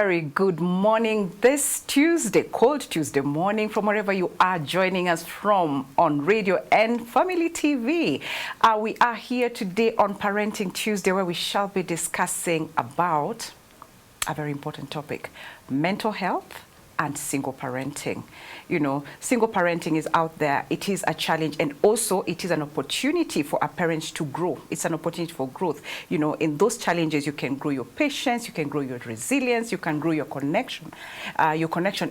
very good morning this Tuesday, cold Tuesday morning from wherever you are joining us from on radio and Family TV. We are here today on Parenting Tuesday, where we shall be discussing about a very important topic: mental health and single parenting. You know, single parenting is out there. It is a challenge, and also it is an opportunity for a parent to grow. It's an opportunity for growth. You know, in those challenges, you can grow your patience, you can grow your resilience, you can grow your connection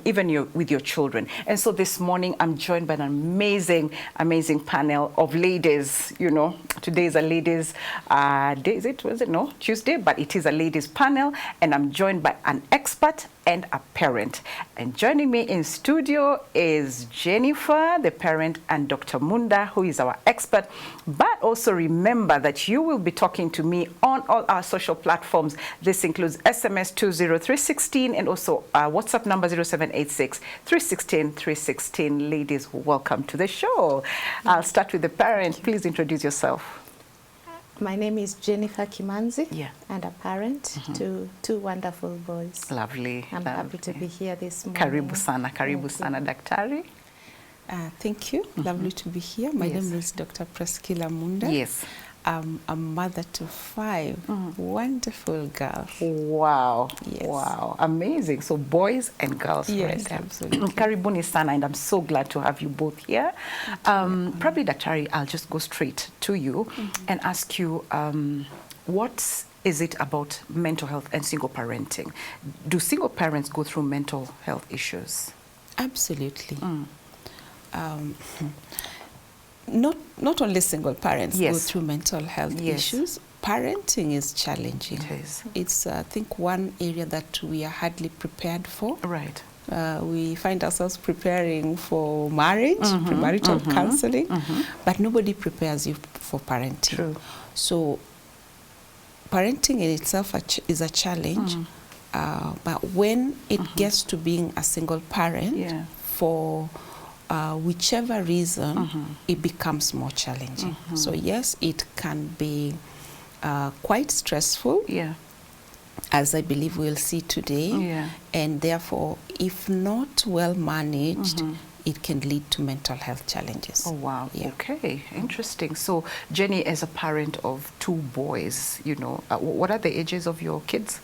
even with your children. And so this morning, I'm joined by an amazing panel of ladies. You know, today is a ladies' day. No, Tuesday, but it is a ladies' panel, and I'm joined by an expert and a parent. And joining me in studio is Jennifer, the parent, and Dr. Munda, who is our expert. But also remember that you will be talking to me on all our social platforms. This includes SMS 20316 and also our WhatsApp number 0786 316 316. Ladies, welcome to the show. I'll start with the parent. Please introduce yourself. My name is Jennifer Kimanzi, Yeah. and a parent to two wonderful boys. Lovely. I'm happy to be here this morning. Karibu sana, Daktari. Thank you. Lovely to be here. My name is Dr. Praskila Munda. Yes. I'm a mother to 5 wonderful girls. Wow. Yes. Wow. Amazing. So boys and girls. Yes, right? absolutely. Karibuni sana, and I'm so glad to have you both here. Probably, Daktari, I'll just go straight to you and ask you, what is it about mental health and single parenting? Do single parents go through mental health issues? Absolutely. Not only single parents go through mental health issues. Parenting is challenging. It is. It's, I think, one area that we are hardly prepared for. Right. We find ourselves preparing for marriage, premarital counseling, but nobody prepares you for parenting. True. So parenting in itself is a challenge, but when it gets to being a single parent, for whichever reason, it becomes more challenging. So yes, it can be quite stressful, as I believe we'll see today, and therefore, if not well managed, it can lead to mental health challenges. Oh, wow. Yeah. Okay, interesting. So, Jenny, as a parent of 2 boys, you know, what are the ages of your kids?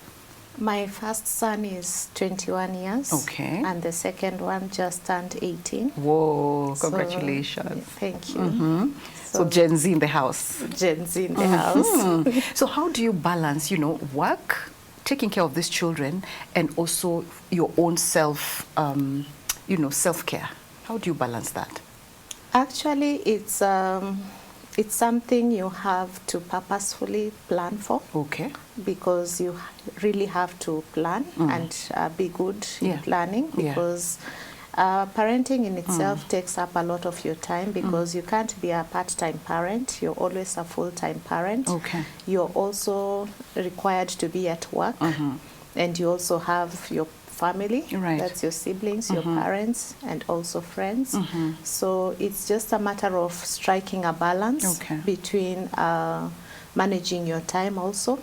My first son is 21 years. Okay. And the second one just turned 18. Whoa, congratulations. Thank you. So Gen Z in the house. Gen Z in the house. So how do you balance, you know, work, taking care of these children, and also your own you know, self-care? How do you balance that? Actually, it's something you have to purposefully plan for. Okay. Because you really have to plan and be good in planning, because parenting in itself takes up a lot of your time, because you can't be a part-time parent. You're always a full-time parent. Okay. You're also required to be at work, and you also have your family, that's your siblings, your parents, and also friends. So it's just a matter of striking a balance between managing your time also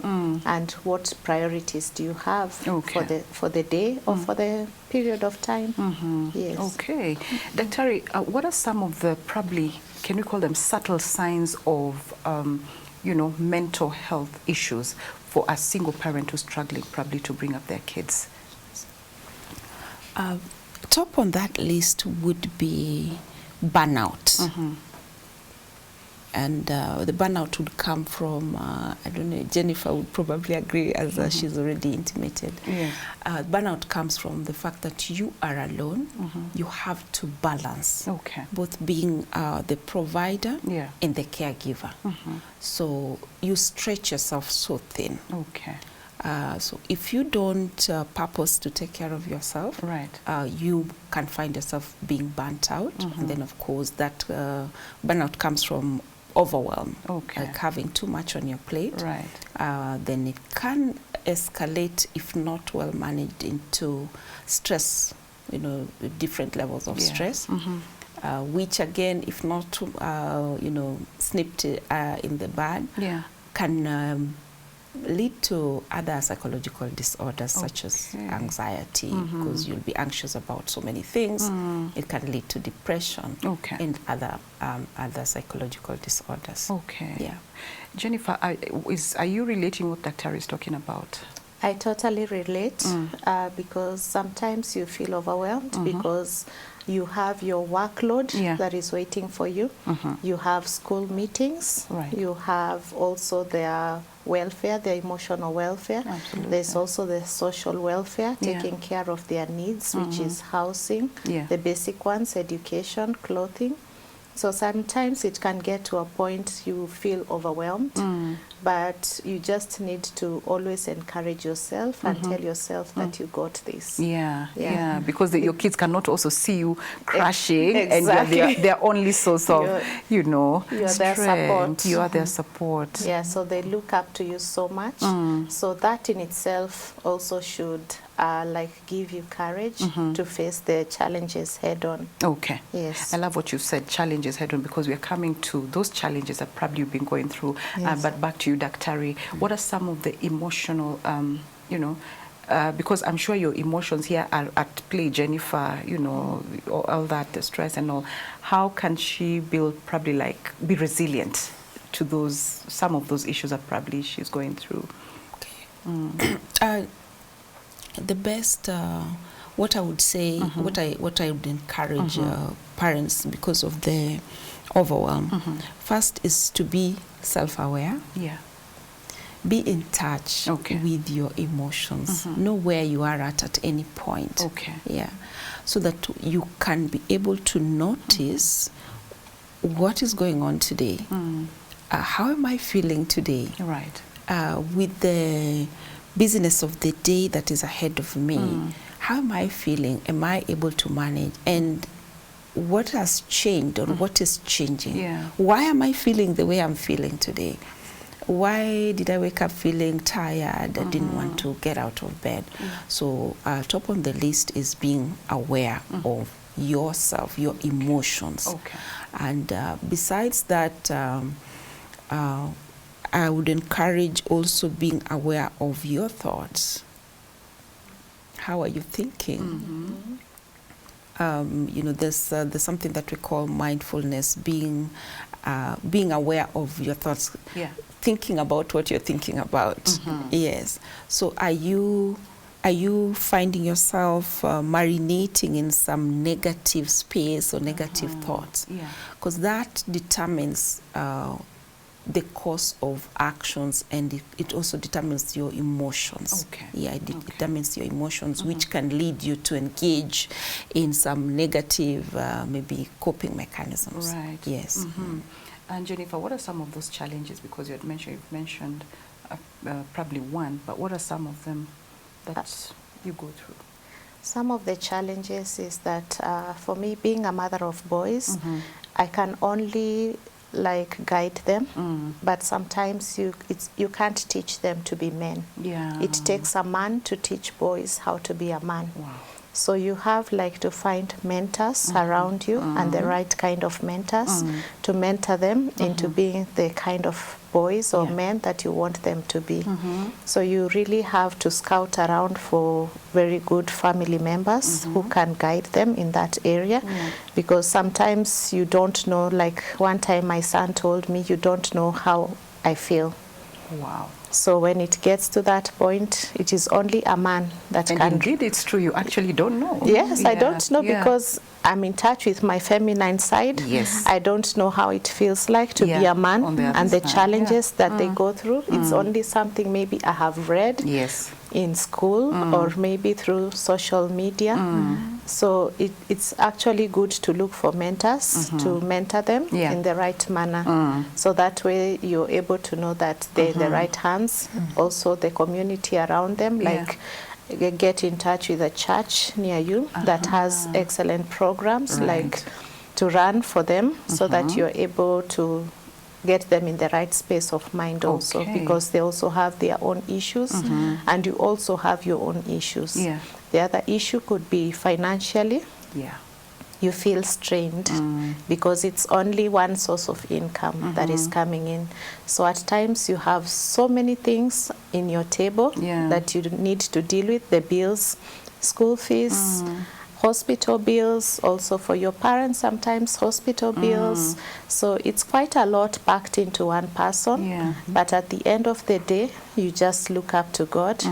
and what priorities do you have for the day or for the period of time. Yes. Okay. Daktari, what are some of the, probably, can we call them subtle signs of you know, mental health issues for a single parent who's struggling probably to bring up their kids? Top on that list would be burnout. And the burnout would come from, I don't know, Jennifer would probably agree, as she's already intimated. Burnout comes from the fact that you are alone. You have to balance both being the provider and the caregiver. So you stretch yourself so thin. So if you don't purpose to take care of yourself, you can find yourself being burnt out. And then, of course, that burnout comes from overwhelm, like having too much on your plate. Then it can escalate, if not well managed, into stress, you know, different levels of stress, which again, if not, you know, snipped in the bud, can lead to other psychological disorders such as anxiety, because you'll be anxious about so many things. It can lead to depression and other psychological disorders. Okay. Yeah. Jennifer, are you relating what Dr. is talking about? I totally relate because sometimes you feel overwhelmed because you have your workload that is waiting for you. You have school meetings. You have also their welfare, their emotional welfare. Absolutely. There's also the social welfare, taking care of their needs, which is housing, the basic ones, education, clothing. So sometimes it can get to a point you feel overwhelmed, but you just need to always encourage yourself and tell yourself that you got this. Yeah, because your kids cannot also see you crashing and you're their only source of, you know, you're strength. their support. You are their support. Yeah, so they look up to you so much. So that in itself also should like give you courage to face the challenges head on. Okay. Yes. I love what you said, challenges head on, because we're coming to those challenges that probably you've been going through. But back to you, Daktari, what are some of the emotional, you know, because I'm sure your emotions here are at play, Jennifer, you know, all that, the stress and all. How can she probably like be resilient to those, some of those issues that probably she's going through? Okay. The best, what I would say, what I would encourage parents because of the overwhelm, first is to be self-aware. Yeah. Be in touch with your emotions. Know where you are at any point. Okay. Yeah. So that you can be able to notice what is going on today. How am I feeling today? Right. With the business of the day that is ahead of me, how am I feeling? Am I able to manage? And what has changed or what is changing? Yeah. Why am I feeling the way I'm feeling today? Why did I wake up feeling tired? I didn't want to get out of bed. So top on the list is being aware of yourself, your emotions. Okay. And besides that, I would encourage also being aware of your thoughts. How are you thinking? You know, there's something that we call mindfulness, being aware of your thoughts. Yeah. Thinking about what you're thinking about. Yes. So are you finding yourself marinating in some negative space or negative thoughts? Yeah. Because that determines the course of actions, and it also determines your emotions. Okay. Yeah, it determines your emotions, which can lead you to engage in some negative, maybe coping mechanisms. Right. Yes. And Jennifer, what are some of those challenges? Because you've mentioned probably one, but what are some of them that you go through? Some of the challenges is that for me, being a mother of boys, I can only like guide them, but sometimes you can't teach them to be men. Yeah. It takes a man to teach boys how to be a man. Wow. So you have like to find mentors around you and the right kind of mentors to mentor them into being the kind of boys or men that you want them to be. So you really have to scout around for very good family members who can guide them in that area, because sometimes you don't know, like one time my son told me, you don't know how I feel. Wow. So when it gets to that point, it is only a man that and can. Indeed, it's true. You actually don't know. Yes, I don't know because I'm in touch with my feminine side. Yes. I don't know how it feels like to be a man and the challenges that they go through. It's only something maybe I have read in school or maybe through social media. So it's actually good to look for mentors to mentor them in the right manner. So that way you're able to know that they're in the right hands. Also the community around them, like get in touch with a church near you that has excellent programs like to run for them so that you're able to get them in the right space of mind also, because they also have their own issues and you also have your own issues. The other issue could be financially. you feel strained because it's only one source of income that is coming in. So at times you have so many things in your table that you need to deal with, the bills, school fees, hospital bills, also for your parents sometimes hospital bills. So it's quite a lot packed into one person. But at the end of the day, you just look up to God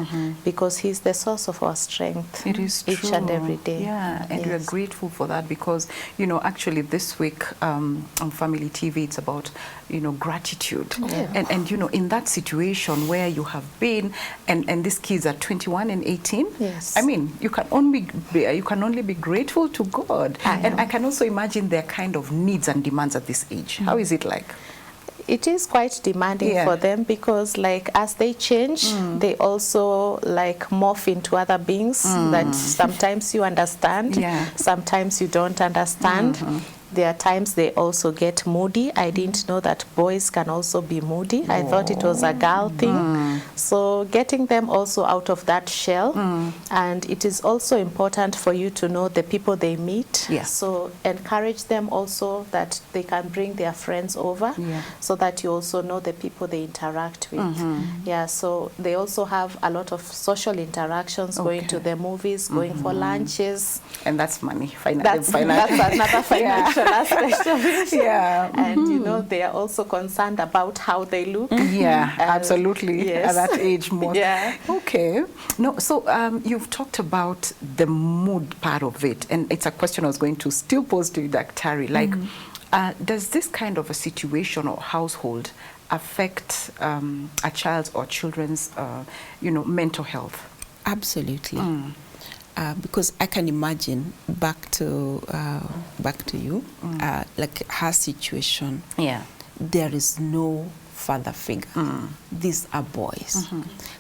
because He's the source of our strength. It is each true. and every day. Yeah, and we are grateful for that because, you know, actually this week on Family TV, it's about, you know, gratitude. And you know, in that situation where you have been, and these kids are 21 and 18, I mean, you can only be grateful to God. And I can also imagine their kind of needs and demands at this age. How is it like? It is quite demanding for them because, like, as they change, they also like morph into other beings that sometimes you understand, sometimes you don't understand. There are times they also get moody. I didn't know that boys can also be moody. I thought it was a girl thing. So getting them also out of that shell. And it is also important for you to know the people they meet. So encourage them also that they can bring their friends over so that you also know the people they interact with. So they also have a lot of social interactions, going to the movies, going for lunches. And that's money. That's another financial aspect of it. And you know, they are also concerned about how they look. Absolutely. At that age more. Okay. No, so you've talked about the mood part of it, and it's a question I was going to still pose to you, Daktari. Like, does this kind of a situation or household affect a child's or children's, you know, mental health? Absolutely. Because I can imagine back to you, like her situation. There is no father figure. These are boys,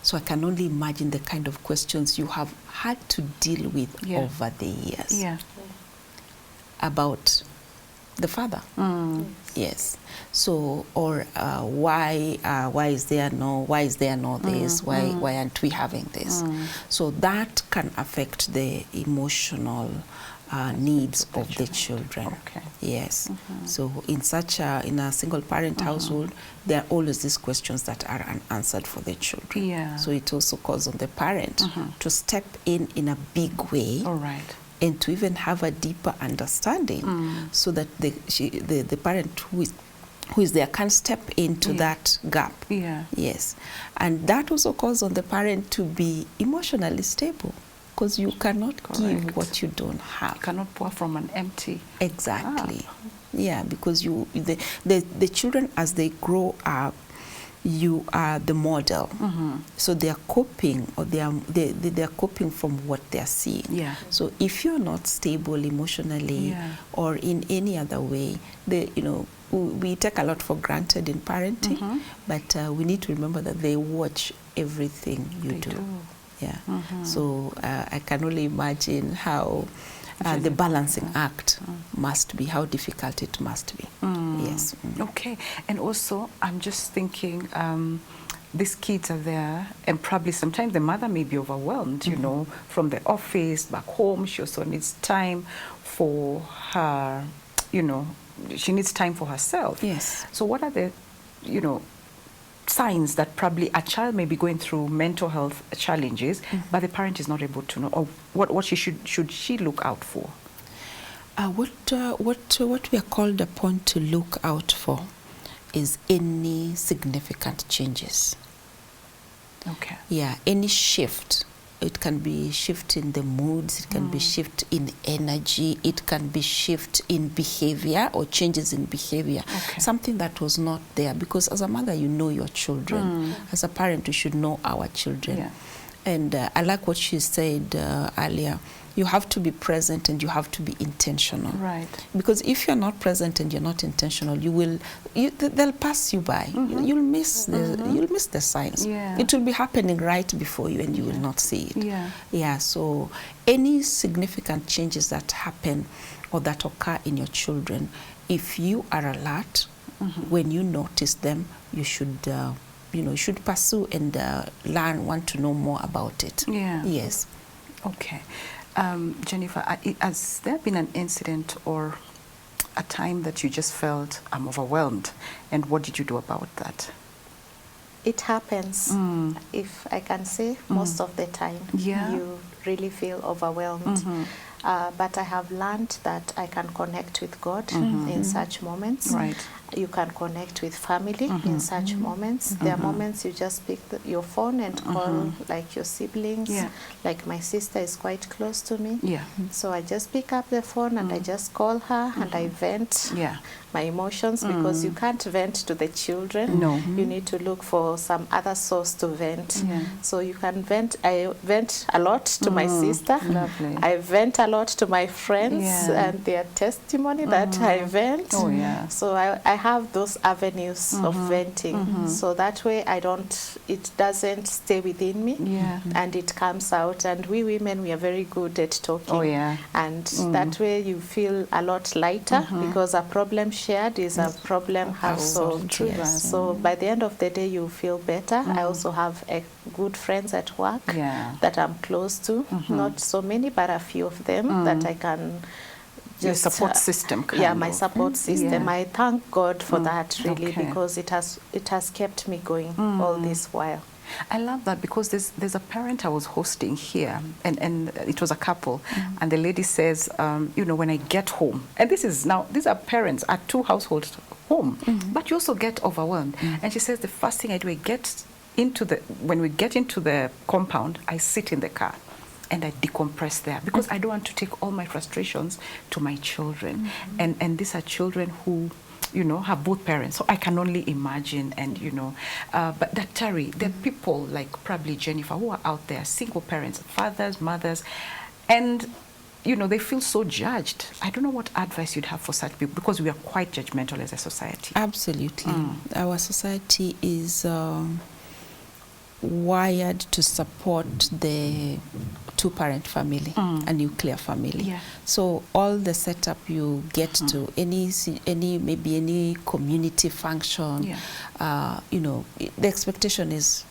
so I can only imagine the kind of questions you have had to deal with over the years about the father. Yes. So, or why is there no this? Why aren't we having this? So that can affect the emotional needs of the children. Yes. So in a single parent household, there are always these questions that are unanswered for the children. So it also calls on the parent to step in a big way. And to even have a deeper understanding, so that the parent who is there can step into that gap. Yes. And that also calls on the parent to be emotionally stable, because you cannot give what you don't have. You cannot pour from an empty. Exactly. Yeah, because the children, as they grow up, you are the model. So they are coping, or they are coping from what they are seeing. So if you're not stable emotionally or in any other way, we take a lot for granted in parenting, but we need to remember that they watch everything you do. So I can only imagine how the balancing act must be, how difficult it must be. Yes. Okay. And also, I'm just thinking, these kids are there, and probably sometimes the mother may be overwhelmed, you know, from the office, back home. She also needs time for her, you know, she needs time for herself. So what are the, you know, signs that probably a child may be going through mental health challenges, but the parent is not able to know, or what should she look out for? What we are called upon to look out for is any significant changes. Any shift. It can be shift in the moods, it can be shift in energy, it can be shift in behavior or changes in behavior. Something that was not there, because as a mother, you know your children. As a parent, you should know our children. And I like what she said earlier. You have to be present and you have to be intentional. Because if you're not present and you're not intentional, they'll pass you by. You'll miss the signs. It will be happening right before you, and you will not see it. So any significant changes that happen or that occur in your children, if you are alert, when you notice them, you should you should pursue and want to know more about it. Yes. Okay. Jennifer, has there been an incident or a time that you just felt, I'm overwhelmed, and what did you do about that? It happens, if I can say, most of the time. Yeah. You really feel overwhelmed. But I have learned that I can connect with God in such moments. Right. You can connect with family in such moments. There are moments you just pick your phone and call like your siblings. Yeah. Like my sister is quite close to me. Yeah. So I just pick up the phone and I just call her and I vent my emotions, because you can't vent to the children. No. You need to look for some other source to vent. Yeah. So you can vent. I vent a lot to my sister. Lovely. I vent a lot to my friends Yeah. and their testimony that I vent. Oh, yeah. So I have those avenues of venting. So that way it doesn't stay within me. Yeah. And it comes out. And we women, we are very good at talking. Oh, yeah. And that way you feel a lot lighter, because a problem shared is a problem half solved. True that. So by the end of the day, you feel better. I also have good friends at work that I'm close to. Not so many, but a few of them that I can just... Your support system, kind Yeah, my of. support system. Yeah. I thank God for that, really, Okay. because it has kept me going all this while. I love that, because there's a parent I was hosting here, and it was a couple, and the lady says, you know, when I get home, and these are parents at 2 households home, but you also get overwhelmed. And she says, the first thing I do, when we get into the compound, I sit in the car and I decompress there, because I don't want to take all my frustrations to my children. And these are children who, you know, have both parents, so I can only imagine. And you know, but Daktari, there are people like probably Jennifer who are out there, single parents, fathers, mothers, and you know, they feel so judged. I don't know what advice you'd have for such people, because we are quite judgmental as a society. Absolutely. Our society is wired to support the two-parent family, a nuclear family. Yeah. So all the setup you get to any community function, you know, the expectation is,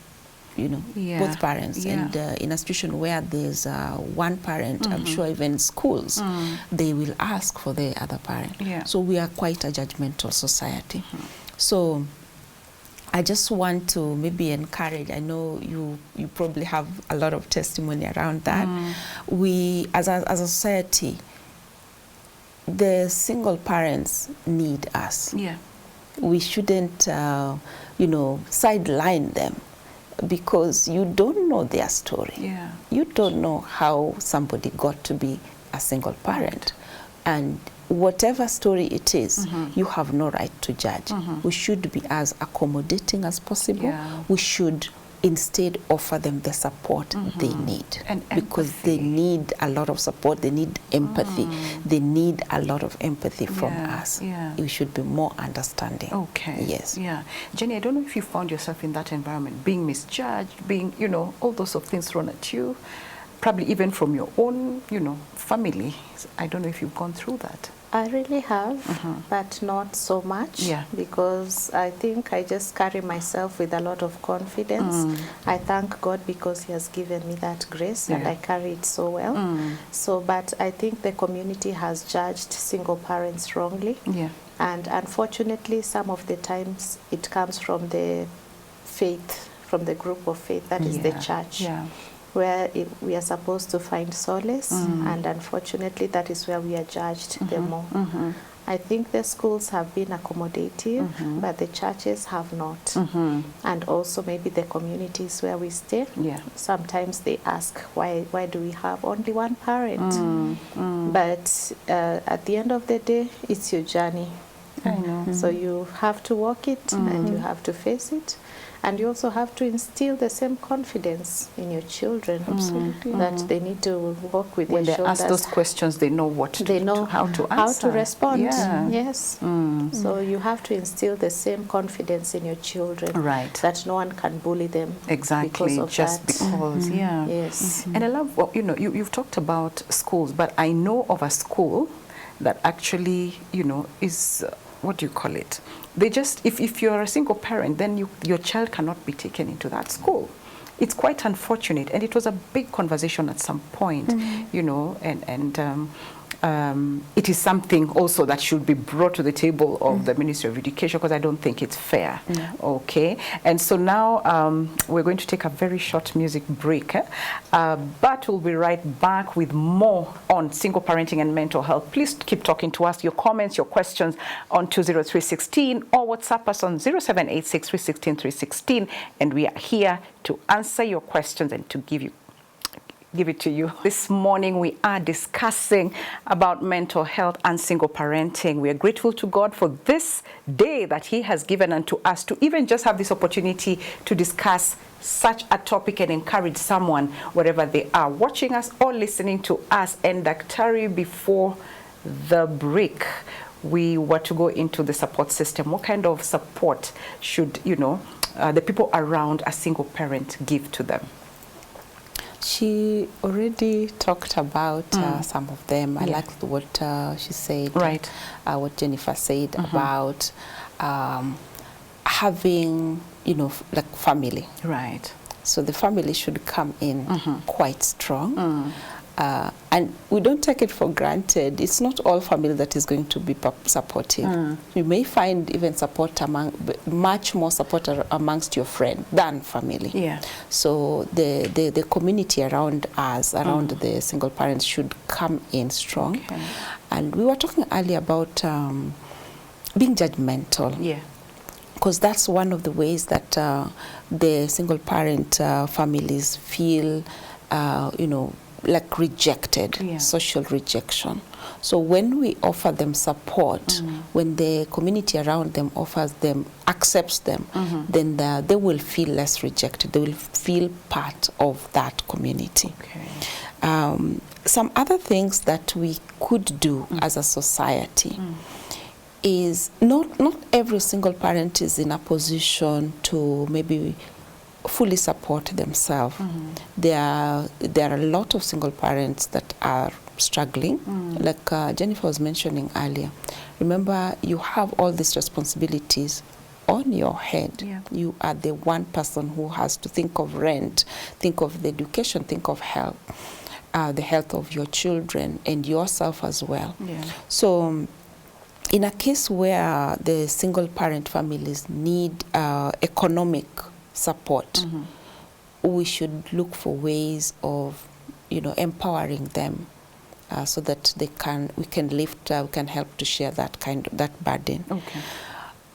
you know, both parents. And in a situation where there's one parent, I'm sure even schools, they will ask for the other parent. So we are quite a judgmental society. So I just want to maybe encourage, I know you probably have a lot of testimony around that. We, as a society, the single parents need us. We shouldn't, you know, sideline them, because you don't know their story. You don't know how somebody got to be a single parent. And whatever story it is, you have no right to judge. We should be as accommodating as possible. We should instead offer them the support they need, because they need a lot of support. They need empathy. They need a lot of empathy from us. We should be more understanding. Okay. Yes. Yeah. Jenny, I don't know if you found yourself in that environment, being misjudged, being, you know, all those sort of things thrown at you, probably even from your own, you know, family. I don't know if you've gone through that. I really have, but not so much, because I think I just carry myself with a lot of confidence. I thank God because He has given me that grace, and I carry it so well. So, but I think the community has judged single parents wrongly. And unfortunately, some of the times it comes from the faith, from the group of faith, that is the church. Where we are supposed to find solace, and unfortunately that is where we are judged the more. I think the schools have been accommodative, but the churches have not. And also maybe the communities where we stay, sometimes they ask, why do we have only one parent? But at the end of the day, it's your journey. I know. So you have to walk it, and you have to face it. And you also have to instill the same confidence in your children, that they need to walk with when their they shoulders. ask those questions, they know what to They know how to answer. how to respond. Yeah. Yes. So you have to instill the same confidence in your children, Right. that no one can bully them. Exactly, because of just that. because. Yeah. Yes. And I love, well, you know, you've talked about schools, but I know of a school that actually, you know, is, what do you call it? They just, if you're a single parent, then your child cannot be taken into that school. it's quite unfortunate, and it was a big conversation at some point, you know, and it is something also that should be brought to the table of the Ministry of Education, because I don't think it's fair. Okay, and so now we're going to take a very short music break, but we'll be right back with more on single parenting and mental health. Please keep talking to us, your comments, your questions on 20316, or WhatsApp us on 0786 316 316, and we are here to answer your questions and to give it to you. This morning we are discussing about mental health and single parenting. We are grateful to God for this day that He has given unto us to even just have this opportunity to discuss such a topic and encourage someone wherever they are watching us or listening to us. And Daktari, before the break, we were to go into the support system. What kind of support should, you know, the people around a single parent give to them? She already talked about some of them. I liked what she said, right? What Jennifer said about having, you know, like family. Right. So the family should come in quite strong. And we don't take it for granted. It's not all family that is going to be supportive. You may find even support much more support amongst your friend than family. Yeah. So the community around us, around the single parents, should come in strong. Okay. And we were talking earlier about being judgmental. Yeah. Because that's one of the ways that the single parent families feel, you know, like rejected, social rejection. So when we offer them support, when the community around them offers them, accepts them, then they will feel less rejected. They will feel part of that community. Okay. Some other things that we could do as a society is not every single parent is in a position to maybe fully support themselves. There are a lot of single parents that are struggling, like Jennifer was mentioning earlier. Remember, you have all these responsibilities on your head. Yeah. You are the one person who has to think of rent, think of the education, think of health, the health of your children and yourself as well. Yeah. So in a case where the single parent families need economic support, we should look for ways of, you know, empowering them so that we can help to share that burden. Okay.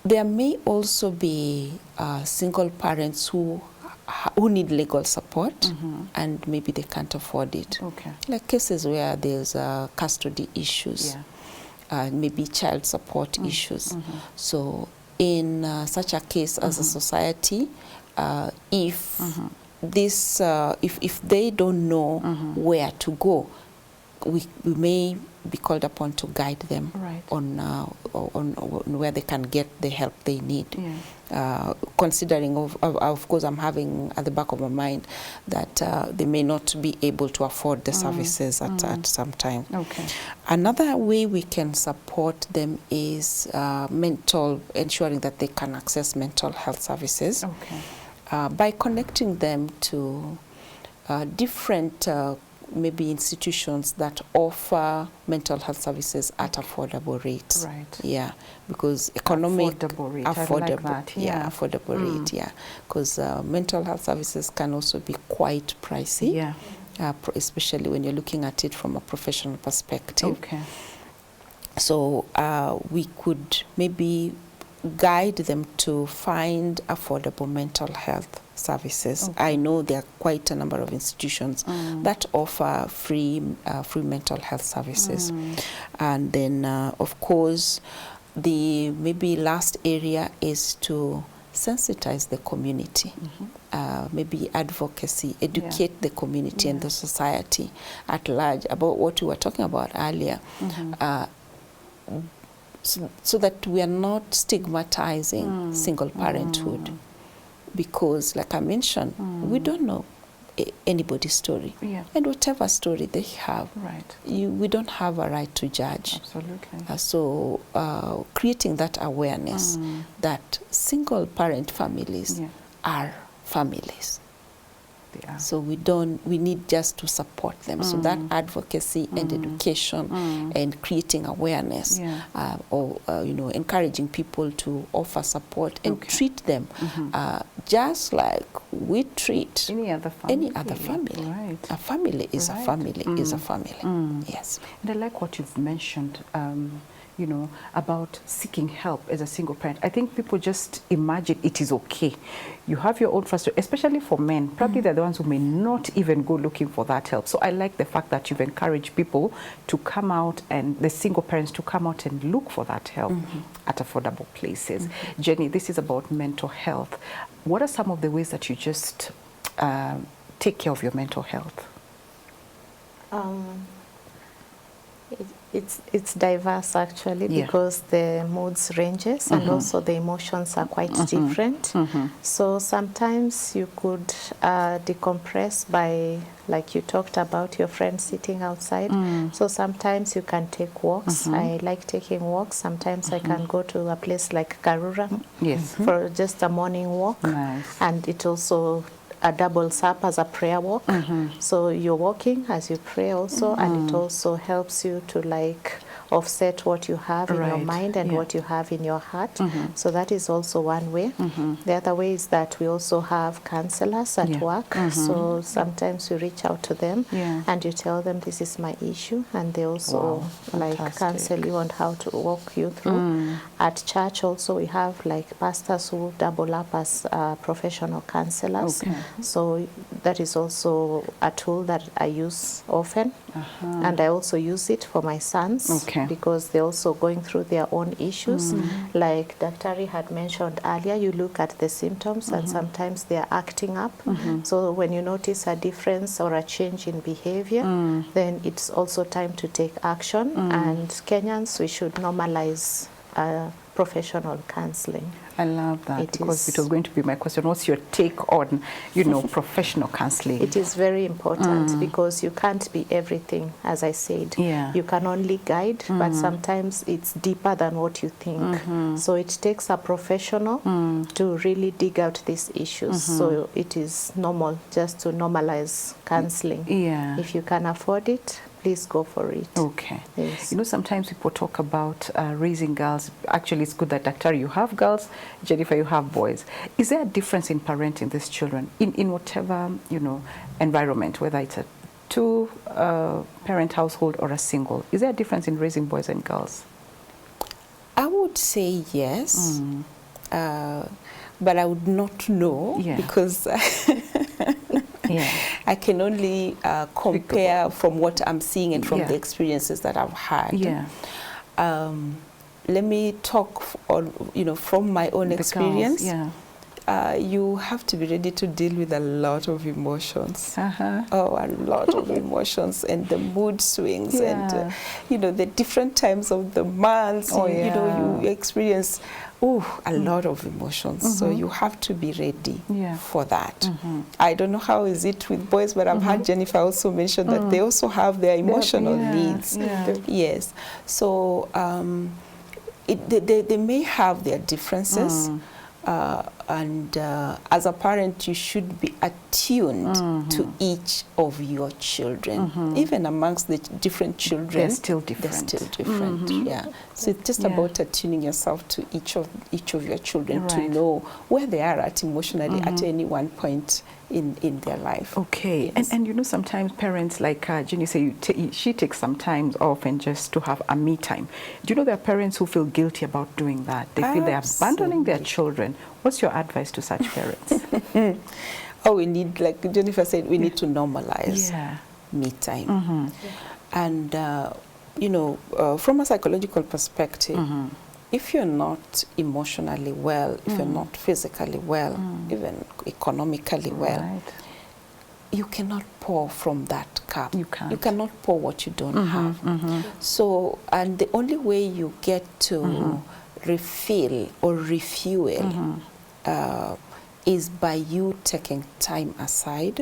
There may also be single parents who need legal support and maybe they can't afford it. Okay. Like cases where there's custody issues, maybe child support issues. So in such a case, as a society, if they don't know where to go, we may be called upon to guide them on where they can get the help they need. Yeah. Considering, of course, I'm having at the back of my mind that they may not be able to afford the services at some time. Okay. Another way we can support them is ensuring that they can access mental health services. Okay. By connecting them to different maybe institutions that offer mental health services at affordable rates. Right. Yeah, because economic affordable rate. I like that. Yeah, affordable rate. Yeah, because mental health services can also be quite pricey. Yeah. Especially when you're looking at it from a professional perspective. Okay. So we could maybe guide them to find affordable mental health services. Okay. I know there are quite a number of institutions that offer free mental health services. And then, of course, the maybe last area is to sensitize the community, maybe advocacy, educate the community and the society at large about what we were talking about earlier. So that we are not stigmatizing single parenthood, because, like I mentioned, we don't know anybody's story, and whatever story they have, we don't have a right to judge. Absolutely. So creating that awareness that single parent families are families. They are. So we need just to support them. So that advocacy and education and creating awareness, or encouraging people to offer support and treat them just like we treat any other family. Right. A family is a family is a family. Yes. And I like what you've mentioned. About seeking help as a single parent. I think people just imagine it is okay. You have your own frustration, especially for men. Probably they're the ones who may not even go looking for that help. So I like the fact that you've encouraged people to come out, and the single parents to come out and look for that help at affordable places. Jenny, this is about mental health. What are some of the ways that you just take care of your mental health? It's diverse actually, because the moods ranges and also the emotions are quite different. So sometimes you could decompress by, like you talked about, your friend sitting outside. So sometimes you can take walks. I like taking walks. Sometimes I can go to a place like Karura for just a morning walk. Nice. And it also doubles up as a prayer walk. So you're walking as you pray also, and it also helps you to like offset what you have in your mind and what you have in your heart. So that is also one way. The other way is that we also have counselors at work. So sometimes you reach out to them and you tell them this is my issue, and they also like counsel you on how to walk you through. At church also we have like pastors who double up as professional counselors. So that is also a tool that I use often. And I also use it for my sons because they're also going through their own issues. Like Daktari had mentioned earlier, you look at the symptoms and sometimes they're acting up. So when you notice a difference or a change in behavior, then it's also time to take action. And Kenyans, we should normalize professional counseling. I love that, because it was going to be my question. What's your take on, professional counseling? It is very important because you can't be everything, as I said. You can only guide, but sometimes it's deeper than what you think. So it takes a professional to really dig out these issues. So it is normal just to normalize counseling. If you can afford it, please go for it. Okay. Yes. Sometimes people talk about raising girls. Actually, it's good that, Daktari, you have girls, Jennifer, you have boys. Is there a difference in parenting these children in whatever, environment, whether it's a two-parent household or a single? Is there a difference in raising boys and girls? I would say yes, but I would not know because I can only compare from what I'm seeing and from the experiences that I've had. Let me talk from my own experience. You have to be ready to deal with a lot of emotions. Oh, a lot of emotions, and the mood swings, and the different times of the months. You experience a lot of emotions. So you have to be ready for that. I don't know how is it with boys, but I've heard Jennifer also mention that they also have their emotional needs. Yes. So they may have their differences. And as a parent, you should be attuned to each of your children. Even amongst the different children, they're still different. So it's just about attuning yourself to each of your children to know where they are at emotionally at any one point in their life. Okay. Yes. And sometimes parents, like Jenny say, she takes some time off and just to have a me time. Do you know there are parents who feel guilty about doing that? They feel they're abandoning their children. What's your advice to such parents? We need, like Jennifer said, we need to normalize me time. And, from a psychological perspective, if you're not emotionally well, if you're not physically well, even economically well, you cannot pour from that cup. You can't. You cannot pour what you don't have. So, and the only way you get to refill or refuel is by you taking time aside.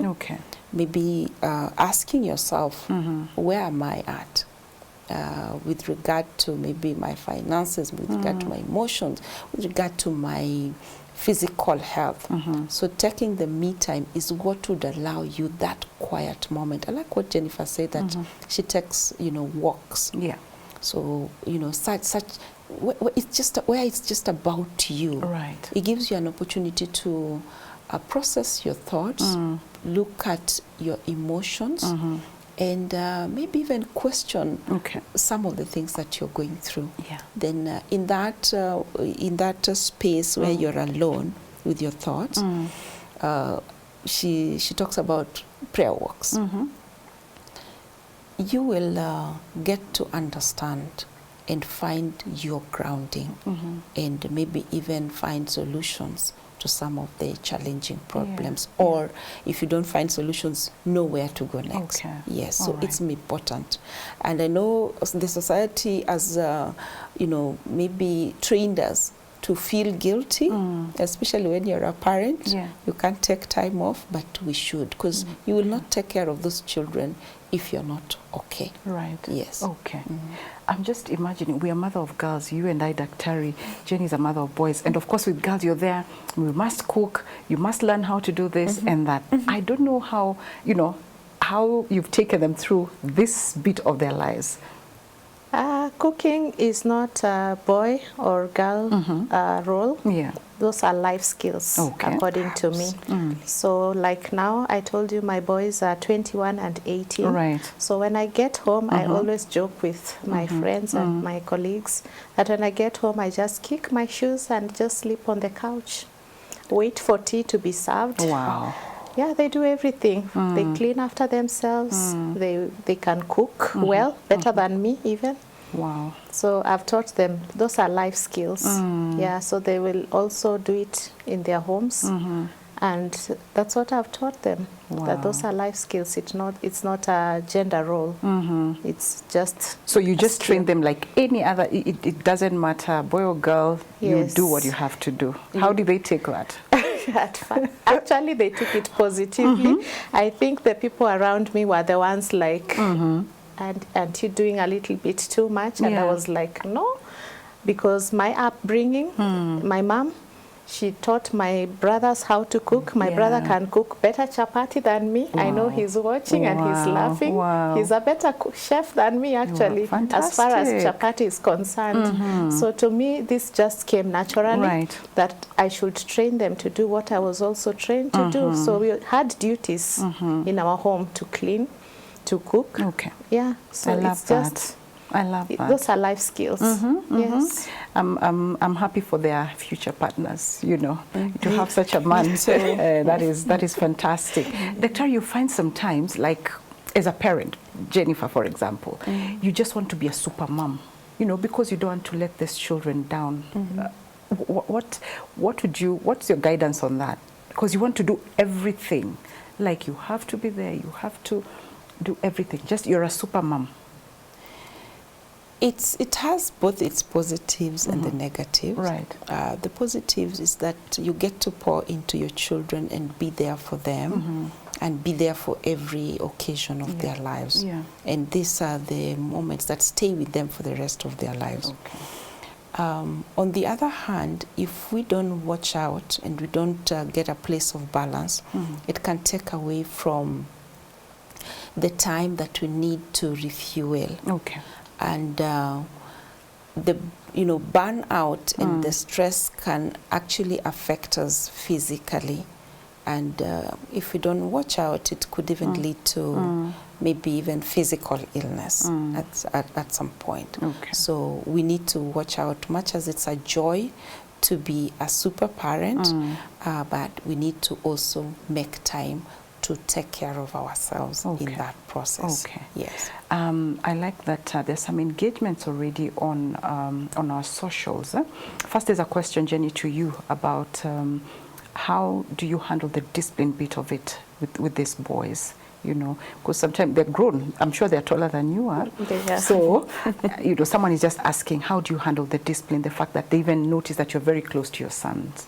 Maybe asking yourself, where am I at? With regard to maybe my finances, with regard to my emotions, with regard to my physical health. So taking the me time is what would allow you that quiet moment. I like what Jennifer said, that she takes, walks. Yeah. So, it's just where it's just about you. Right. It gives you an opportunity to process your thoughts, look at your emotions, and maybe even question some of the things that you're going through. Yeah. Then in that space where you're alone with your thoughts, she talks about prayer walks. You will get to understand and find your grounding, and maybe even find solutions to some of the challenging problems, or if you don't find solutions, know where to go next. Yes, so it's important. And I know the society has, maybe trained us to feel guilty, especially when you're a parent. You can't take time off, but we should, because you will not take care of those children if you're not okay. Right. Yes. Okay. I'm just imagining, we are mother of girls, you and I, Daktari, Jenny's a mother of boys, and of course with girls you're there, we must cook, you must learn how to do this and that. I don't know how, how you've taken them through this bit of their lives. Cooking is not a boy or girl role. Yeah. Those are life skills, according to me. So like now, I told you my boys are 21 and 18. Right. So when I get home, I always joke with my friends and my colleagues that when I get home, I just kick my shoes and just sleep on the couch, wait for tea to be served. Wow. Yeah, they do everything. They clean after themselves. They can cook well, better than me even. Wow. So I've taught them, those are life skills. Yeah, so they will also do it in their homes. And that's what I've taught them, that those are life skills. It's not a gender role. It's just So you just train them like any other, it doesn't matter, boy or girl, you do what you have to do. How do they take that? Actually, they took it positively. I think the people around me were the ones like, and you're doing a little bit too much. And I was like, no, because my upbringing, my mom, she taught my brothers how to cook. My brother can cook better chapati than me. I know he's watching and he's laughing. He's a better chef than me, actually, as far as chapati is concerned. So to me, this just came naturally, that I should train them to do what I was also trained to do. So we had duties in our home to clean, to cook. Yeah, so it's just... I love that. Those are life skills. Yes. I'm happy for their future partners, to have such a man. That is fantastic. Doctor, you find sometimes, like as a parent, Jennifer, for example, you just want to be a super mom, because you don't want to let these children down. What's your guidance on that? Because you want to do everything. Like you have to be there, you have to do everything. Just you're a super mom. It has both its positives and the negatives. Right. The positives is that you get to pour into your children and be there for them, and be there for every occasion of their lives. And these are the moments that stay with them for the rest of their lives. On the other hand, if we don't watch out and we don't get a place of balance, it can take away from the time that we need to refuel. And the burnout and the stress can actually affect us physically, and if we don't watch out, it could even lead to maybe even physical illness at some point. So we need to watch out. Much as it's a joy to be a super parent, but we need to also make time to take care of ourselves in that process. Yes. I like that there's some engagements already on our socials. First, there's a question, Jenny, to you about how do you handle the discipline bit of it with these boys? Because sometimes they're grown. I'm sure they're taller than you are. So, someone is just asking, how do you handle the discipline, the fact that they even notice that you're very close to your sons?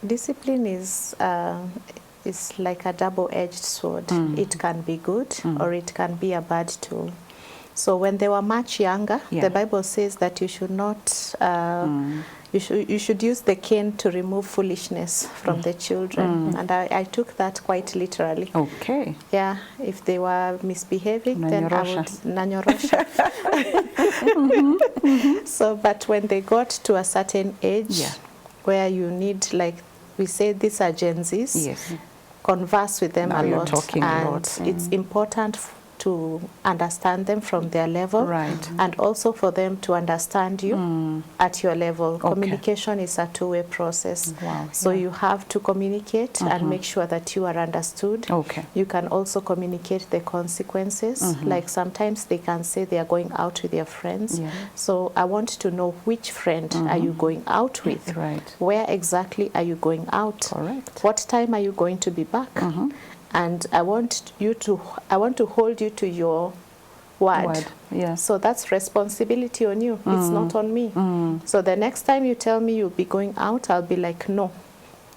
Discipline is like a double-edged sword. It can be good or it can be a bad tool. So when they were much younger, the Bible says that you should not, you should use the cane to remove foolishness from the children. And I took that quite literally. Okay. Yeah, if they were misbehaving, then I would nanyorosha. So, but when they got to a certain age where you need, like we say, these are Gen Zs, converse with them now a you're lot. talking and a lot. It's important to understand them from their level, right, and also for them to understand you at your level. Okay. Communication is a two-way process. Wow. So you have to communicate and make sure that you are understood. Okay. You can also communicate the consequences. Like sometimes they can say they are going out with their friends. So I want to know which friend are you going out with? Right. Where exactly are you going out? Correct. What time are you going to be back? And I want to hold you to your word. Yeah. So that's responsibility on you. It's not on me. So the next time you tell me you'll be going out, I'll be like, no.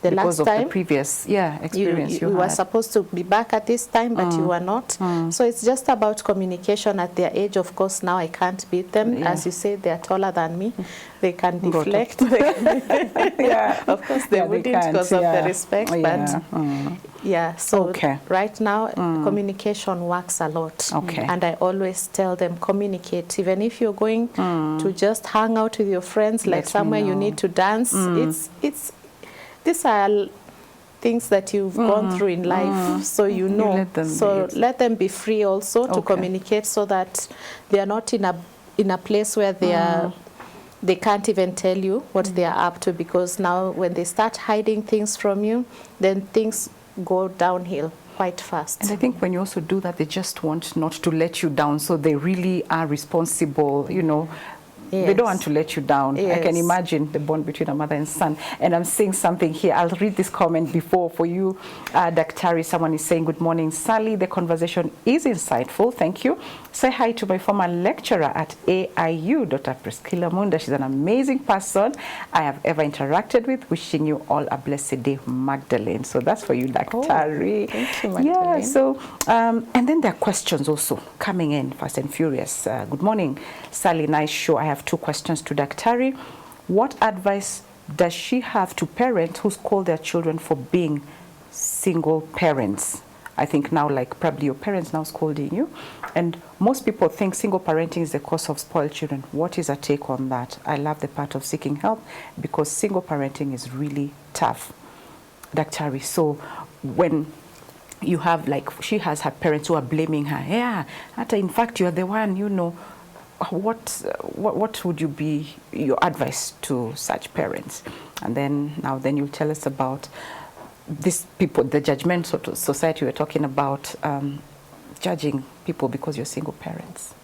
Because last time, of the previous experience you were had. supposed to be back at this time, but you were not. So it's just about communication at their age. Of course, now I can't beat them. As you say, they're taller than me. They can deflect. Of course, they wouldn't because of the respect. But so right now, communication works a lot. And I always tell them, communicate. Even if you're going to just hang out with your friends, like somewhere you need to dance, these are things that you've gone through in life, so you know. Let them be free also to communicate, so that they are not in a place where they can't even tell you what they are up to, because now when they start hiding things from you, then things go downhill quite fast. And I think when you also do that, they just want not to let you down, so they really are responsible, you know. They don't want to let you down. I can imagine the bond between a mother and son. And I'm seeing something here. I'll read this comment before for you, Daktari. Someone is saying, good morning, Sally. The conversation is insightful. Thank you. Say hi to my former lecturer at AIU, Dr. Priscilla Munda. She's an amazing person I have ever interacted with. Wishing you all a blessed day, Magdalene. So that's for you, Daktari. Thank you, Magdalene. Yeah, so, and then there are questions also coming in fast and furious. Good morning, Sally. Nice show. I have two questions to Daktari. What advice does she have to parents who scold their children for being single parents? I think now, like probably your parents now scolding you. And most people think single parenting is the cause of spoiled children. What is a take on that? I love the part of seeking help, because single parenting is really tough. Daktari, so when you have, like, she has her parents who are blaming her, in fact you're the one, you know, what would you be your advice to such parents? And then you'll tell us about these people, the judgmental society we're talking about, judging people because you're single parents.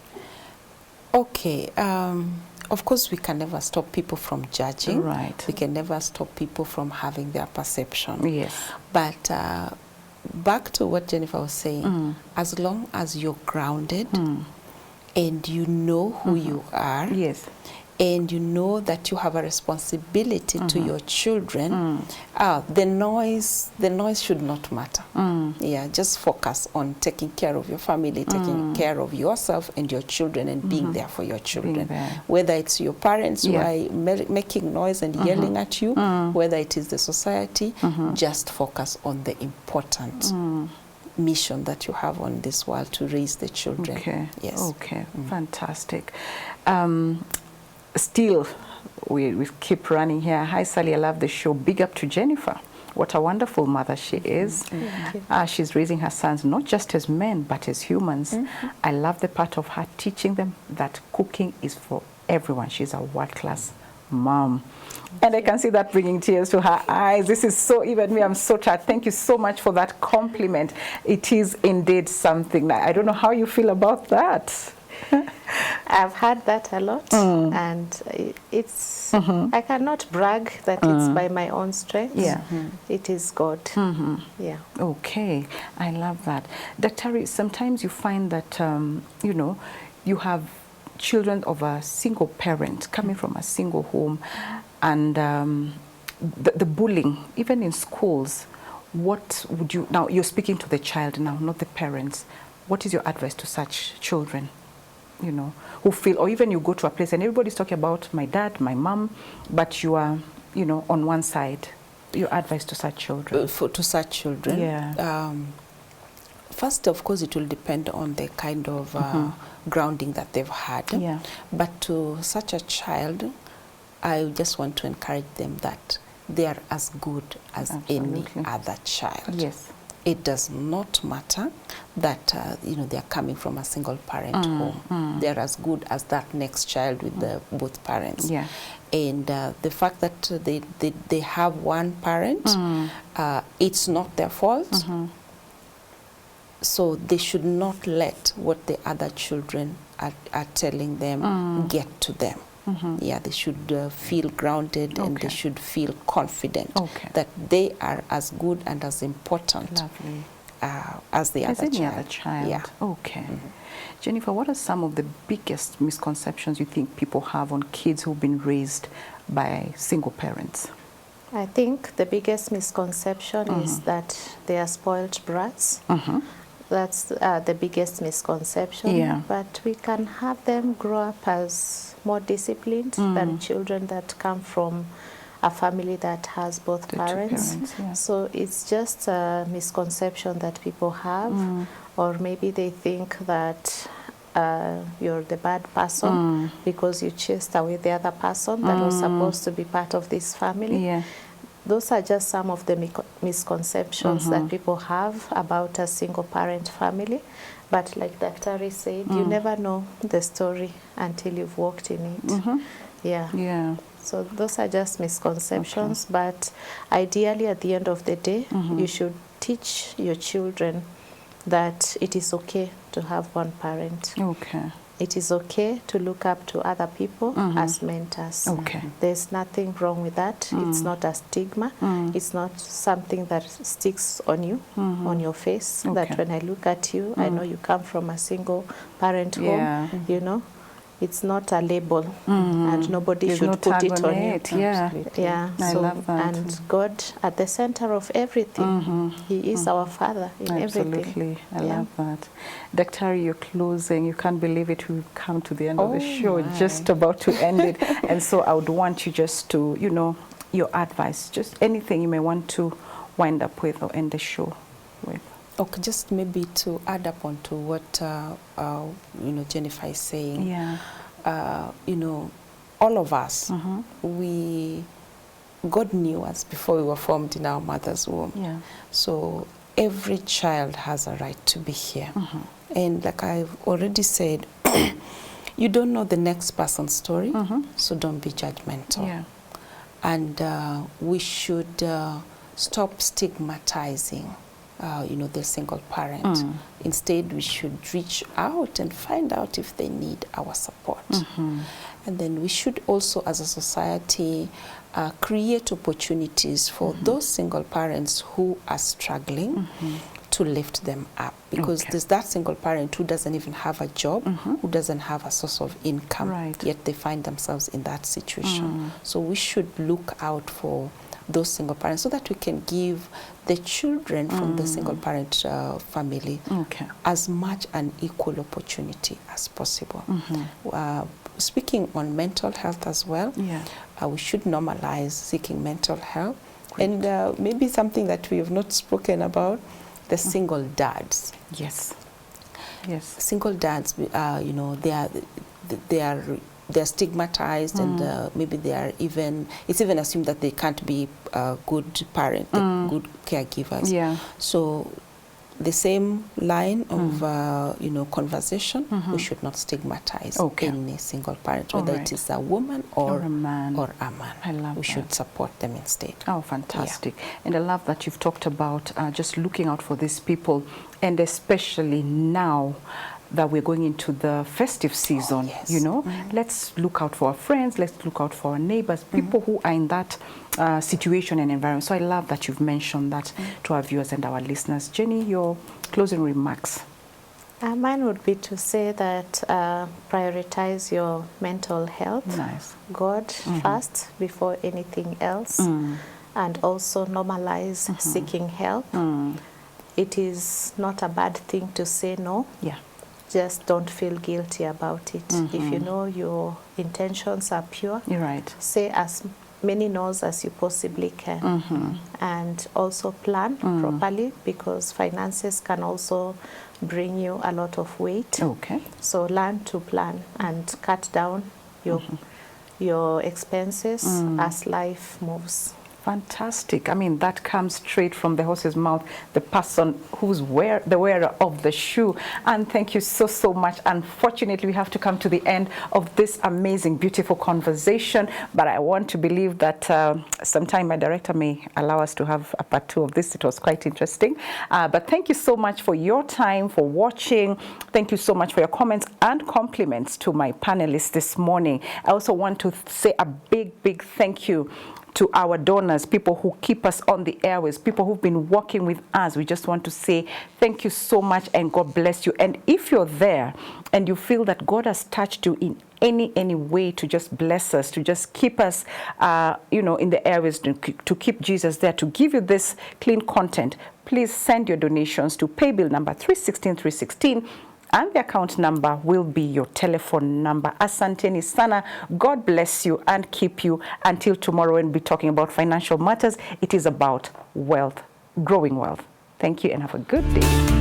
Okay. Of course, we can never stop people from judging. Right. We can never stop people from having their perception. Yes. But back to what Jennifer was saying, as long as you're grounded, and you know who you are, and you know that you have a responsibility to your children, the noise should not matter. Just focus on taking care of your family, taking care of yourself and your children, and being there for your children. Whether it's your parents who are making noise and yelling at you, whether it is the society, just focus on the important mission that you have on this world, to raise the children. Fantastic. Still, we keep running here. Hi, Sally, I love the show. Big up to Jennifer. What a wonderful mother she is. She's raising her sons not just as men, but as humans. I love the part of her teaching them that cooking is for everyone. She's a world-class mom. And I can see that bringing tears to her eyes. This is so, even me, I'm so touched. Thank you so much for that compliment. It is indeed something. I don't know how you feel about that. I've had that a lot, and it's, I cannot brag that it's by my own strength. It is God. Okay, I love that. Daktari, sometimes you find that, you know, you have children of a single parent coming from a single home, and the bullying, even in schools. What would you, now you're speaking to the child now, not the parents. What is your advice to such children? you know, who feel, or even you go to a place and everybody's talking about my dad, my mom, but you are, you know, on one side. Your advice to such children? To such children? Yeah. First, of course, it will depend on the kind of grounding that they've had. Yeah. But to such a child, I just want to encourage them that they are as good as any other child. Yes. It does not matter that you know, they are coming from a single parent home. They are as good as that next child with the both parents. Yeah. And the fact that they have one parent, it's not their fault. So they should not let what the other children are telling them get to them. Yeah, they should feel grounded and they should feel confident that they are as good and as important as the other any child. other child. Yeah. Okay. Jennifer, what are some of the biggest misconceptions you think people have on kids who've been raised by single parents? I think the biggest misconception is that they are spoiled brats. That's the biggest misconception. Yeah. But we can have them grow up as more disciplined than children that come from a family that has both parents. So it's just a misconception that people have, or maybe they think that you're the bad person because you chased away the other person that was supposed to be part of this family. Yeah. Those are just some of the misconceptions that people have about a single parent family. But like Dr. said, you never know the story until you've walked in it. Yeah. So those are just misconceptions. But ideally, at the end of the day, you should teach your children that it is okay to have one parent. Okay. It is okay to look up to other people as mentors. Okay. There's nothing wrong with that. It's not a stigma. It's not something that sticks on you, on your face, that when I look at you, I know you come from a single parent home, you know. It's not a label, and nobody should put it on you. Yeah. I love that. And God at the center of everything. He is our Father in everything. Absolutely. I love that. Dr. You're closing. You can't believe it. We've come to the end of the show, just about to end it. And so I would want you just to, you know, your advice, just anything you may want to wind up with or end the show with. Okay, just maybe to add up onto what you know, Jennifer is saying. Yeah. You know, all of us, God knew us before we were formed in our mother's womb. Yeah. So every child has a right to be here. And like I've already said, you don't know the next person's story, so don't be judgmental. Yeah. And we should stop stigmatizing you know, the single parent. Instead, we should reach out and find out if they need our support. And then we should also, as a society, create opportunities for those single parents who are struggling to lift them up. Because there's that single parent who doesn't even have a job, who doesn't have a source of income, yet they find themselves in that situation. So we should look out for those single parents so that we can give the children from the single parent family as much an equal opportunity as possible. Speaking on mental health as well, we should normalize seeking mental health. And maybe something that we have not spoken about, the single dads. Yes. Single dads, you know, they're stigmatized, and maybe they are it's even assumed that they can't be a good parent, good caregivers. So the same line of you know, conversation, we should not stigmatize any single parent, whether it is a woman or a man. I love we should support them instead. Oh, fantastic. And I love that you've talked about just looking out for these people, and especially now that we're going into the festive season, you know, let's look out for our friends, let's look out for our neighbors, people who are in that situation and environment. So I love that you've mentioned that to our viewers and our listeners. Jenny, your closing remarks. Mine would be to say that prioritize your mental health. God first before anything else, and also normalize seeking help. It is not a bad thing to say no. just don't feel guilty about it. If you know your intentions are pure, you're right. Say as many no's as you possibly can, and also plan properly, because finances can also bring you a lot of weight. Okay. So learn to plan and cut down your expenses as life moves. Fantastic. I mean, that comes straight from the horse's mouth, the person who's the wearer of the shoe. And thank you so, so much. Unfortunately, we have to come to the end of this amazing, beautiful conversation. But I want to believe that sometime my director may allow us to have a part 2 of this. It was quite interesting. But thank you so much for your time, for watching. Thank you so much for your comments and compliments to my panelists this morning. I also want to say a big, big thank you to our donors, people who keep us on the airways, people who've been working with us. We just want to say thank you so much and God bless you. And if you're there and you feel that God has touched you in any way to just bless us, to just keep us, in the airways, to keep Jesus there, to give you this clean content, please send your donations to paybill number 316 and the account number will be your telephone number. Asanteni sana. God bless you and keep you until tomorrow when we'll be talking about financial matters. It is about wealth, growing wealth. Thank you and have a good day.